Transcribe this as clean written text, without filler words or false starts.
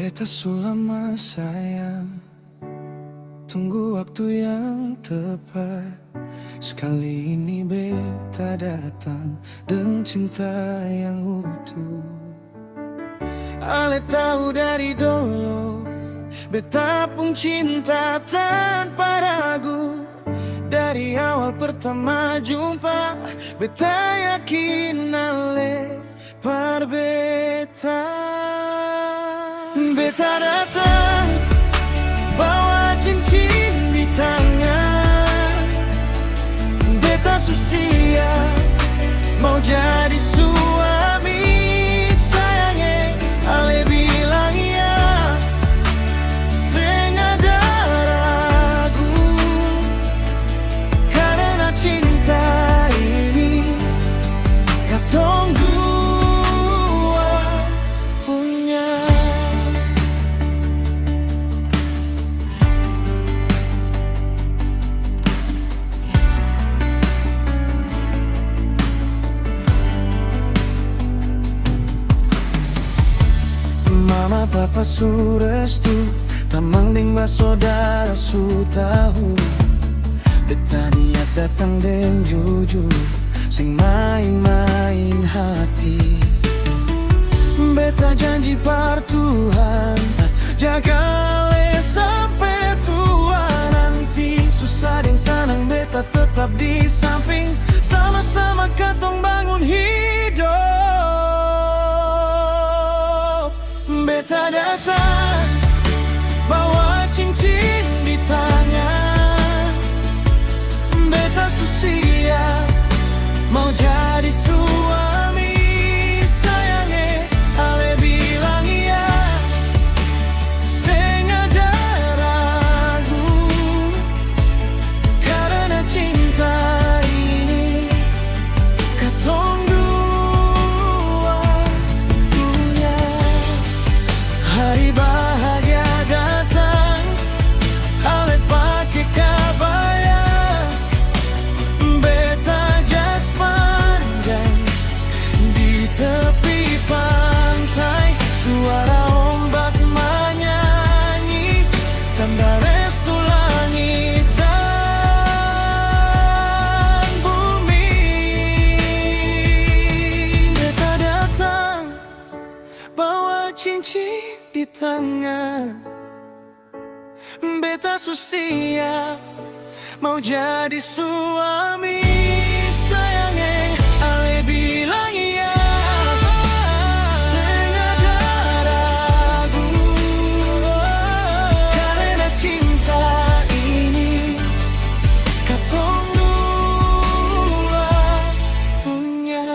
Beta sulama sayang, tunggu waktu yang tepat. Sekali ini beta datang dengan cinta yang utuh. Ale tahu dari dulu, beta pun cinta tanpa ragu. Dari awal pertama jumpa, beta yakin ale par beta. Beta datang bawa cincin di tangan. Beta susia mau jadi suami sayangnya. Ale bilang iya, seng ada ragu. Karena cinta ini katong dua punya. Mama papa su restu, tamang ding saudara su tahu. Beta niat datang deng jujur, sing main-main hati. Beta janji par Tuhan, jaga le sampai tua nanti. Susah deng senang beta tetap di samping, sama-sama katong bangun hidup. Beta datang bawa cincin di tangan. Beta susia mau jadi suami sayangnya. Ale bilang iya, seng ada ragu. Karena cinta ini katong dua punya. Hari bahagia datang, ale pakai kabaya. Beta jas panjang di tepi pantai. Suara ombak menyanyi, tanda restu langit dan bumi. Beta datang bawa cincin di tangan. Beta susia mau jadi suami sayangnya. Ale bilang iya, seng ada ragu. Karena cinta ini katong dua punya.